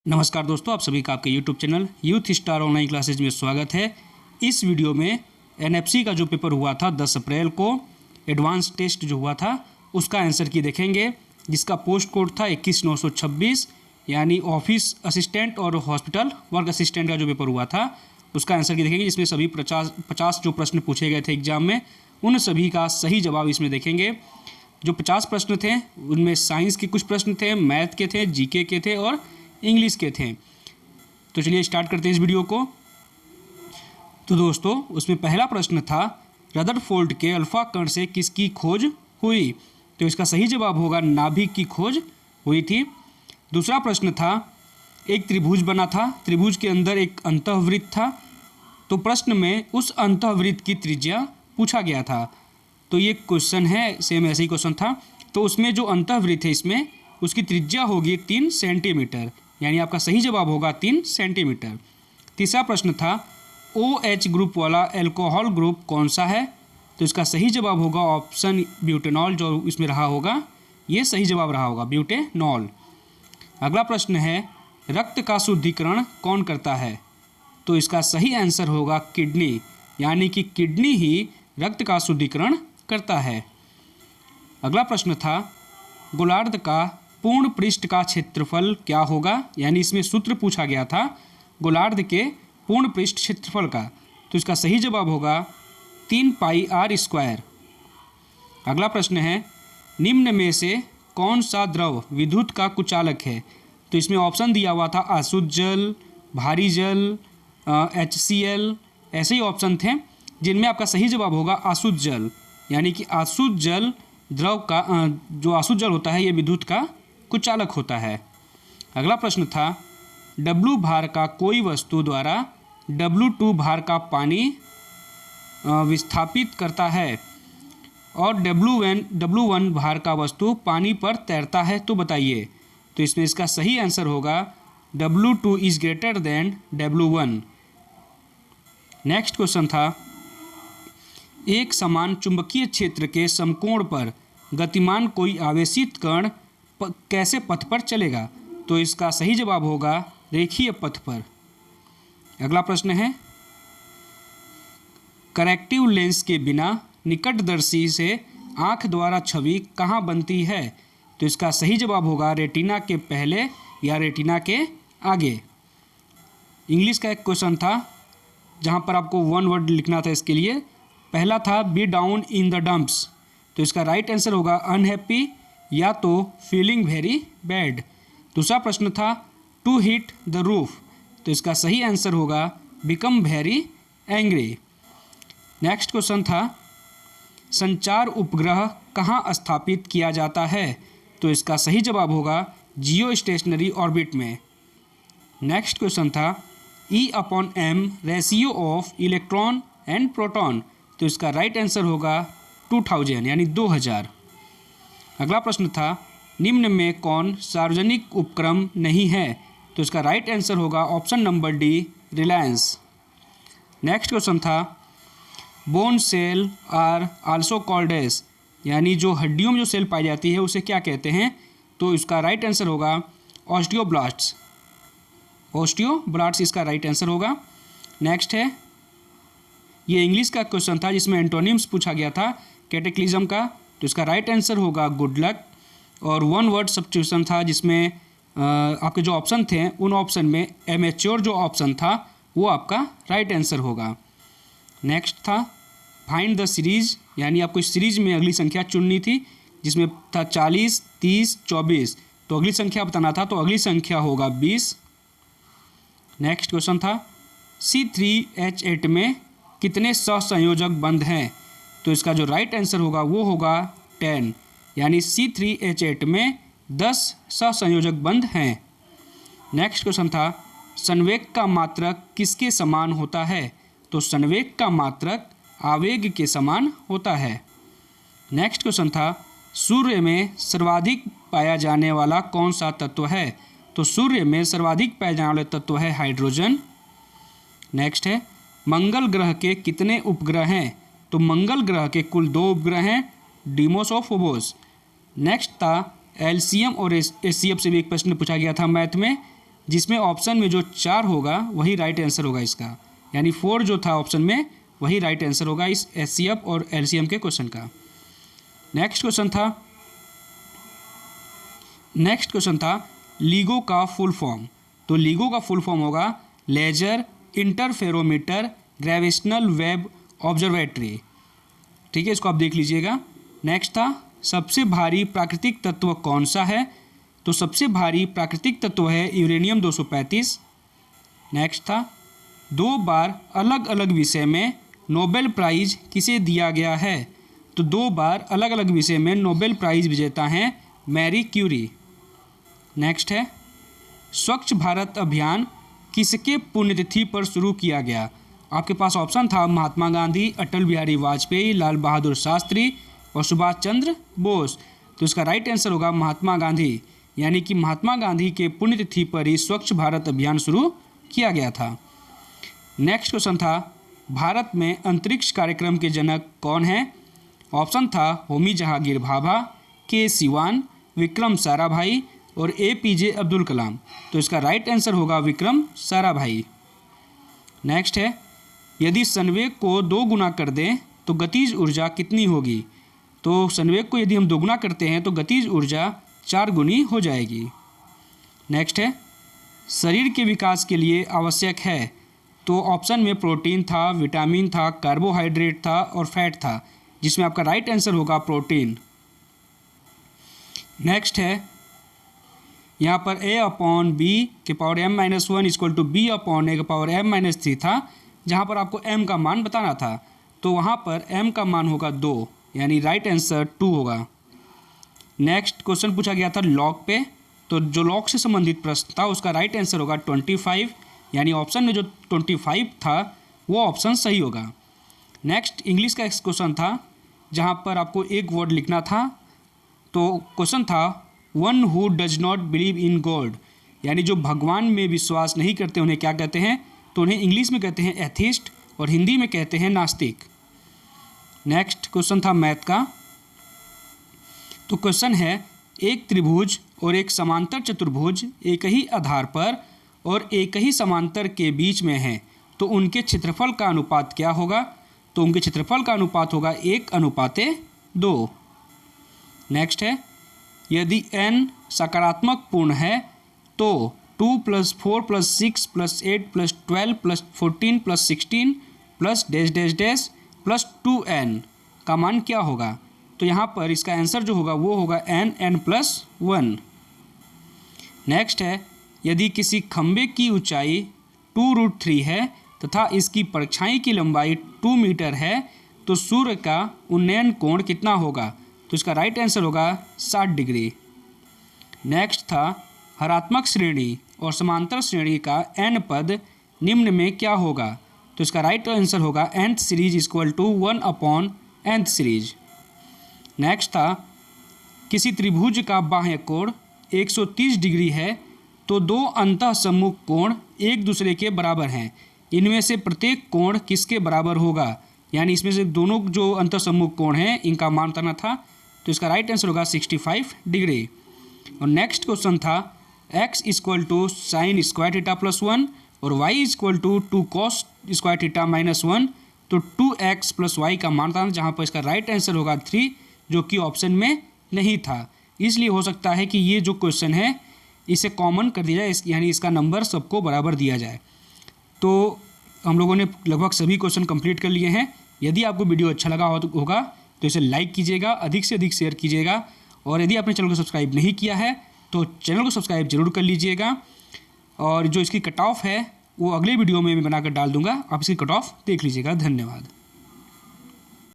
नमस्कार दोस्तों, आप सभी का आपके YouTube channel youth star online classes में स्वागत है। इस वीडियो में एनएफसी का जो पेपर हुआ था 10 अप्रैल को, एडवांस टेस्ट जो हुआ था उसका आंसर की देखेंगे, जिसका पोस्ट कोड था 21926, यानी ऑफिस असिस्टेंट और हॉस्पिटल वर्क असिस्टेंट का जो पेपर हुआ था उसका आंसर की देखेंगे। इसमें सभी 50 जो प्रश्न पूछे गए थे एग्जाम में, उन सभी का सही जवाब इसमें देखेंगे। जो 50 प्रश्न थे उनमें साइंस के कुछ प्रश्न थे, मैथ के थे, जीके के थे और इंग्लिश के थे। तो चलिए स्टार्ट करते हैं इस वीडियो को। तो दोस्तों, उसमें पहला प्रश्न था रदरफोर्ड के अल्फा कण से किसकी खोज हुई? तो इसका सही जवाब होगा नाभिक की खोज हुई थी। दूसरा प्रश्न था एक त्रिभुज बना था, त्रिभुज के अंदर एक अंतःवृत्त था, तो प्रश्न में उस अंतःवृत्त की त्रिज्या पूछा गया था। तो ये क्वेश्चन है, सेम ऐसे ही क्वेश्चन था। तो उसमें जो अंतःवृत्त है इसमें उसकी त्रिज्या होगी 3 सेंटीमीटर, यानी आपका सही जवाब होगा 3 सेंटीमीटर। तीसरा प्रश्न था OH ग्रुप वाला एल्कोहल ग्रुप कौन सा है? तो इसका सही जवाब होगा ऑप्शन ब्यूटेनॉल, जो इसमें रहा होगा ये सही जवाब रहा होगा, ब्यूटेनॉल। अगला प्रश्न है रक्त का शुद्धिकरण कौन करता है? तो इसका सही आंसर होगा किडनी, यानी कि किडनी ही रक्त का शुद्धिकरण करता है। अगला प्रश्न था गोलार्ध का पूर्ण पृष्ठ का क्षेत्रफल क्या होगा? यानी इसमें सूत्र पूछा गया था गोलार्ध के पूर्ण पृष्ठ क्षेत्रफल का, तो इसका सही जवाब होगा 3 पाई r स्क्वायर। अगला प्रश्न है निम्न में से कौन सा द्रव विद्युत का कुचालक है? तो इसमें ऑप्शन दिया हुआ था अशुद्ध जल, भारी जल, HCl, ऐसे ही ऑप्शन थे जिनमें आपका सही जवाब होगा अशुद्ध जल, यानी कि अशुद्ध जल द्रव का जो अशुद्ध जल होता है ये विद्युत का कुचालक होता है। अगला प्रश्न था W भार का कोई वस्तु द्वारा W2 भार का पानी विस्थापित करता है और W1 भार का वस्तु पानी पर तैरता है, तो बताइए। तो इसमें इसका सही आंसर होगा W2 is greater than W1। Next question था एक समान चुंबकीय क्षेत्र के समकोण पर गतिमान कोई आवेशित कण कैसे पथ पर चलेगा? तो इसका सही जवाब होगा रेखीय पथ पर। अगला प्रश्न है करेक्टिव लेंस के बिना निकटदर्शी से आंख द्वारा छवि कहाँ बनती है? तो इसका सही जवाब होगा रेटिना के पहले या रेटिना के आगे। इंग्लिश का एक क्वेश्चन था जहाँ पर आपको 1 वर्ड लिखना था इसके लिए। पहला था be down in the dumps, तो इसका राइट आंसर होगा अनहैप्पी या तो फीलिंग वेरी बैड। दूसरा प्रश्न था टू हिट द रूफ, तो इसका सही आंसर होगा become very angry. Next question था संचार उपग्रह कहाँ स्थापित किया जाता है? तो इसका सही जवाब होगा जियो स्टेशनरी ऑर्बिट में। नेक्स्ट क्वेश्चन था E/m ratio of electron and proton, तो इसका राइट आंसर होगा 2000, यानी 2000। अगला प्रश्न था निम्न में कौन सार्वजनिक उपक्रम नहीं है? तो इसका राइट आंसर होगा option number D, Reliance. Next question था bone cell are also called as, यानी जो हड्डियों में जो सेल पाई जाती है उसे क्या कहते हैं? तो इसका राइट आंसर होगा ऑस्टियोब्लास्ट्स, ऑस्टियोब्लास्ट्स इसका राइट आंसर होगा। नेक्स्ट है ये इंग्लिश का क्वेश्चन था जिसमें एंटोनिम्स पूछा गया था कैटेक्लिज्म का, तो इसका राइट आंसर होगा गुड लक। और 1 वर्ड सब्स्टिट्यूशन था जिसमें आपके जो ऑप्शन थे उन ऑप्शन में एमेच्योर जो ऑप्शन था वो आपका राइट आंसर होगा। नेक्स्ट था फाइंड द सीरीज, यानी आपको इस सीरीज में अगली संख्या चुननी थी, जिसमें था 40, 30, 24, तो अगली संख्या बताना था, तो अगली संख्या होगा 20। नेक्स्ट क्वेश्चन था C3H8 में कितने सहसंयोजक बंध हैं? तो इसका जो राइट आंसर होगा वो होगा 10, यानी C3H8 में 10 सहसंयोजक बंध हैं। नेक्स्ट क्वेश्चन था संवेग का मात्रक किसके समान होता है? तो संवेग का मात्रक आवेग के समान होता है। नेक्स्ट क्वेश्चन था सूर्य में सर्वाधिक पाया जाने वाला कौन सा तत्व है? तो सूर्य में सर्वाधिक पाए जाने वाले तत्व है हाइड्रोजन। नेक्स्ट है मंगल ग्रह के कितने उपग्रह हैं? तो मंगल ग्रह के कुल 2 उपग्रह हैं, डीमोस और फोबोस। नेक्स्ट था एलसीएम और एचसीएफ से भी एक प्रश्न पूछा गया था मैथ में, जिसमें ऑप्शन में जो 4 होगा वही राइट आंसर होगा इसका, यानी 4 जो था ऑप्शन में वही राइट आंसर होगा इस HCF और LCM के क्वेश्चन का। नेक्स्ट क्वेश्चन था LIGO का फुल फॉर्म। तो LIGO का फुल फॉर्म होगा laser interferometer gravitational wave observatory. ठीक है, इसको आप देख लीजिएगा। नेक्स्ट था सबसे भारी प्राकृतिक तत्व कौन सा है। तो सबसे भारी प्राकृतिक तत्व है यूरेनियम 235। नेक्स्ट था 2 बार अलग अलग विषय में नोबेल प्राइज़ किसे दिया गया है। तो 2 बार अलग अलग विषय में नोबेल प्राइज़ विजेता हैं मैरी क्यूरी। नेक्स्ट है स्वच्छ भारत अभियान किसके पुण्यतिथि पर शुरू किया गया। आपके पास ऑप्शन था महात्मा गांधी, अटल बिहारी वाजपेयी, लाल बहादुर शास्त्री और सुभाष चंद्र बोस। तो इसका राइट आंसर होगा महात्मा गांधी, यानी कि महात्मा गांधी के पुण्यतिथि पर ही स्वच्छ भारत अभियान शुरू किया गया था। नेक्स्ट क्वेश्चन था भारत में अंतरिक्ष कार्यक्रम के जनक कौन हैं। ऑप्शन था होमी जहांगीर भाभा, के सिवान, विक्रम साराभाई और APJ अब्दुल कलाम। तो इसका राइट आंसर होगा विक्रम साराभाई। नेक्स्ट है यदि संवेग को 2 गुना कर दें तो गतिज ऊर्जा कितनी होगी। तो संवेग को यदि हम 2 गुना करते हैं तो गतिज ऊर्जा 4 गुनी हो जाएगी। नेक्स्ट है शरीर के विकास के लिए आवश्यक है। तो ऑप्शन में प्रोटीन था, विटामिन था, कार्बोहाइड्रेट था और फैट था, जिसमें आपका राइट आंसर होगा प्रोटीन। नेक्स्ट है यहाँ पर A/B के power m-1 equal to B/A के पावर m-3 था, जहाँ पर आपको m का मान बताना था। तो वहाँ पर m का मान होगा 2, यानी राइट आंसर 2 होगा। नेक्स्ट क्वेश्चन पूछा गया था लॉग पे। तो जो लॉग से संबंधित प्रश्न था उसका राइट आंसर होगा 25, यानी ऑप्शन में जो 25 था वो ऑप्शन सही होगा। नेक्स्ट इंग्लिश का एक क्वेश्चन था जहाँ पर आपको एक वर्ड लिखना था। तो क्वेश्चन था one who does not believe in God, यानी जो भगवान में विश्वास नहीं करते उन्हें क्या कहते हैं। तो उन्हें इंग्लिश में कहते हैं एथिस्ट और हिंदी में कहते हैं नास्तिक। नेक्स्ट क्वेश्चन था मैथ का। तो क्वेश्चन है एक त्रिभुज और एक समांतर चतुर्भुज एक ही आधार पर और एक ही समांतर के बीच में है, तो उनके क्षेत्रफल का अनुपात क्या होगा। तो उनके क्षेत्रफल का अनुपात होगा 1:2। नेक्स्ट है यदि n सकारात्मक पूर्ण है तो 2 + 4 + 6 + 8 + 12 + 14 + 16 + डैश डैश डैश + 2n का मान क्या होगा। तो यहाँ पर इसका आंसर जो होगा वो होगा n+1। नेक्स्ट है यदि किसी खंभे की ऊंचाई 2√3 है तथा इसकी परछाई की लंबाई 2 मीटर है तो सूर्य का उन्नयन कोण कितना होगा। तो इसका राइट आंसर होगा 60 डिग्री। नेक्स्ट था हरात्मक श्रेणी और समांतर श्रेणी का n पद निम्न में क्या होगा। तो इसका राइट आंसर होगा nth series equal to 1/nth series. Next था किसी त्रिभुज का बाह्य कोण 130 डिग्री है तो 2 अंतः सम्मुख कोण एक दूसरे के बराबर हैं, इनमें से प्रत्येक कोण किसके बराबर होगा। यानी इसमें से दोनों जो अंतः सम्मुख कोण हैं इनका मान बताना था। तो इसका राइट आंसर होगा 65 डिग्री। और नेक्स्ट क्वेश्चन था x equal to sine square theta +1 और y equal to 2 cos square theta -1, तो 2x + y का मान था, जहाँ पर इसका राइट आंसर होगा 3, जो कि ऑप्शन में नहीं था। इसलिए हो सकता है कि ये जो क्वेश्चन है इसे कॉमन कर दिया जाए, यानी इसका नंबर सबको बराबर दिया जाए। तो हम लोगों ने लगभग सभी क्वेश्चन कंप्लीट कर लिए हैं। यदि आपको वीडियो अच्छा लगा होगा तो इसे लाइक कीजिएगा, अधिक से अधिक शेयर कीजिएगा, और यदि आपने चैनल को सब्सक्राइब नहीं किया है तो चैनल को सब्सक्राइब जरूर कर लीजिएगा। और जो इसकी कट ऑफ है वो अगले वीडियो में मैं बनाकर डाल दूंगा, आप इसकी कट ऑफ देख लीजिएगा। धन्यवाद।